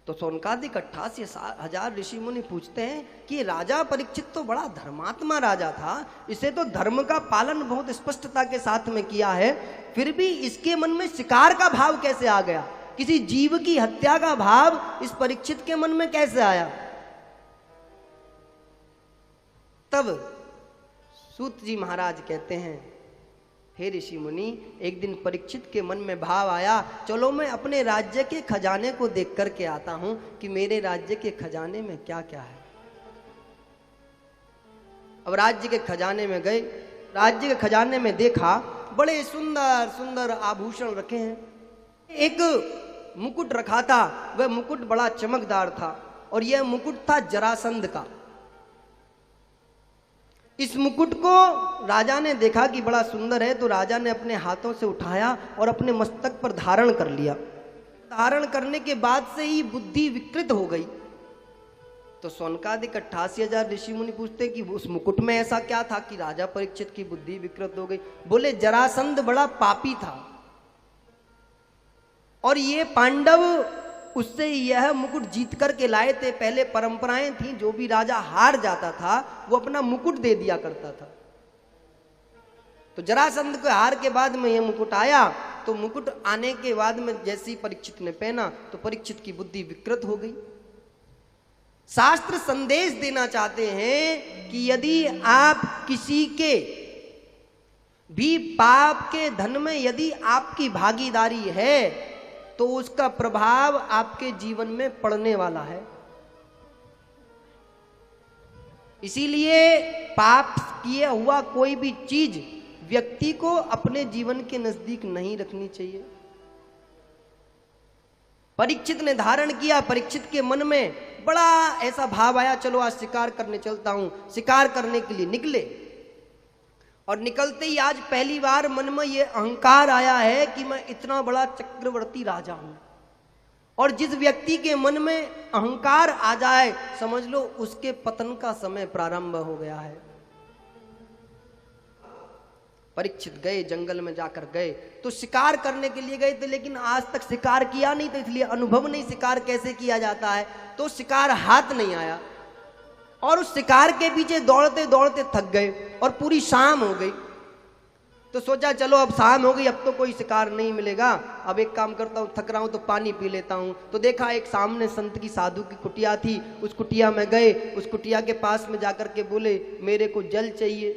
तो सौनकादिक 88,000 ऋषि मुनि पूछते हैं कि राजा परीक्षित तो बड़ा धर्मात्मा राजा था, इसे तो धर्म का पालन बहुत स्पष्टता के साथ में किया है, फिर भी इसके मन में शिकार का भाव कैसे आ गया, किसी जीव की हत्या का भाव इस परीक्षित के मन में कैसे आया। तब सूत जी महाराज कहते हैं, हे ऋषि मुनि, एक दिन परीक्षित के मन में भाव आया, चलो मैं अपने राज्य के खजाने को देख करके आता हूं कि मेरे राज्य के खजाने में क्या क्या है। अब राज्य के खजाने में गए, राज्य के खजाने में देखा बड़े सुंदर सुंदर आभूषण रखे हैं। एक मुकुट रखा था, वह मुकुट बड़ा चमकदार था और यह मुकुट था जरासंध का। इस मुकुट को राजा ने देखा कि बड़ा सुंदर है, तो राजा ने अपने हाथों से उठाया और अपने मस्तक पर धारण कर लिया। धारण करने के बाद से ही बुद्धि विकृत हो गई। तो सौनकादिक 88,000 ऋषि मुनि पूछते कि उस मुकुट में ऐसा क्या था कि राजा परीक्षित की बुद्धि विकृत हो गई। बोले जरासंध बड़ा पापी था और ये पांडव उससे यह मुकुट जीत करके लाए थे। पहले परंपराएं थी, जो भी राजा हार जाता था वो अपना मुकुट दे दिया करता था। तो जरासंध के हार के बाद में यह मुकुट आया, तो मुकुट आने के बाद में जैसे ही परीक्षित ने पहना तो परीक्षित की बुद्धि विकृत हो गई। शास्त्र संदेश देना चाहते हैं कि यदि आप किसी के भी पाप के धन में यदि आपकी भागीदारी है तो उसका प्रभाव आपके जीवन में पड़ने वाला है। इसीलिए पाप किया हुआ कोई भी चीज व्यक्ति को अपने जीवन के नजदीक नहीं रखनी चाहिए। परीक्षित ने धारण किया, परीक्षित के मन में बड़ा ऐसा भाव आया, चलो आज शिकार करने चलता हूं। शिकार करने के लिए निकले और निकलते ही आज पहली बार मन में यह अहंकार आया है कि मैं इतना बड़ा चक्रवर्ती राजा हूं। और जिस व्यक्ति के मन में अहंकार आ जाए समझ लो उसके पतन का समय प्रारंभ हो गया है। परीक्षित गए, जंगल में जाकर गए तो शिकार करने के लिए गए थे, लेकिन आज तक शिकार किया नहीं था, इसलिए अनुभव नहीं शिकार कैसे किया जाता है। तो शिकार हाथ नहीं आया और उस शिकार के पीछे दौड़ते दौड़ते थक गए और पूरी शाम हो गई। तो सोचा चलो अब शाम हो गई, अब तो कोई शिकार नहीं मिलेगा, अब एक काम करता हूँ, थक रहा हूँ तो पानी पी लेता हूँ। तो देखा एक सामने संत की साधु की कुटिया थी, उस कुटिया में गए, उस कुटिया के पास में जाकर के बोले मेरे को जल चाहिए।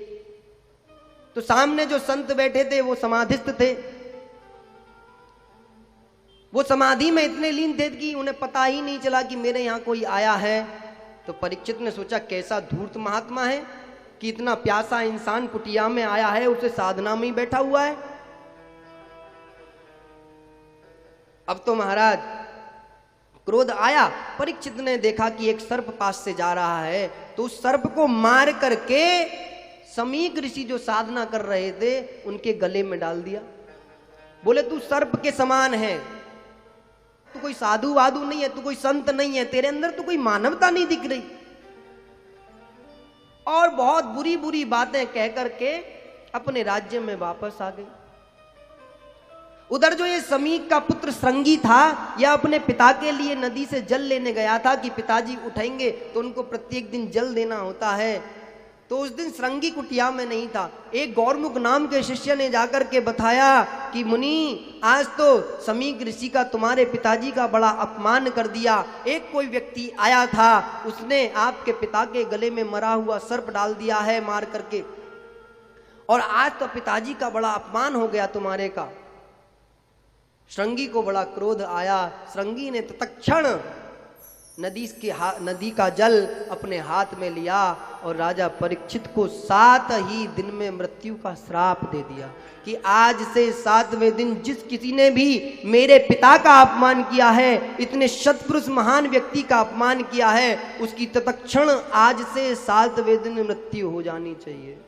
तो सामने जो संत बैठे थे वो समाधिस्थ थे, वो समाधि में इतने लीन थे कि उन्हें पता ही नहीं चला कि मेरे यहाँ कोई आया है। तो परीक्षित ने सोचा कैसा धूर्त महात्मा है कि इतना प्यासा इंसान कुटिया में आया है, उसे साधना में ही बैठा हुआ है। अब तो महाराज क्रोध आया। परीक्षित ने देखा कि एक सर्प पास से जा रहा है, तो उस सर्प को मार करके समीक ऋषि जो साधना कर रहे थे उनके गले में डाल दिया। बोले तू सर्प के समान है, तू कोई साधु वाधु नहीं है, तू कोई संत नहीं है, तेरे अंदर तो कोई मानवता नहीं दिख रही। और बहुत बुरी बुरी बातें कह करके अपने राज्य में वापस आ गई। उधर जो ये समीक का पुत्र श्रृंगी था, यह अपने पिता के लिए नदी से जल लेने गया था कि पिताजी उठेंगे तो उनको प्रत्येक दिन जल देना होता है। तो उस दिन श्रृंगी कुटिया में नहीं था। एक गौरमुख नाम के शिष्य ने जाकर के बताया कि मुनि आज तो समीक ऋषि का तुम्हारे पिताजी का बड़ा अपमान कर दिया। एक कोई व्यक्ति आया था, उसने आपके पिता के गले में मरा हुआ सर्प डाल दिया है मार करके, और आज तो पिताजी का बड़ा अपमान हो गया तुम्हारे का। श्रृंगी को बड़ा क्रोध आया। श्रृंगी ने तत्क्षण नदी का जल अपने हाथ में लिया और राजा परीक्षित को 7 ही दिन में मृत्यु का श्राप दे दिया कि आज से 7वें दिन जिस किसी ने भी मेरे पिता का अपमान किया है, इतने सत्पुरुष महान व्यक्ति का अपमान किया है, उसकी तत्क्षण आज से 7वें दिन मृत्यु हो जानी चाहिए।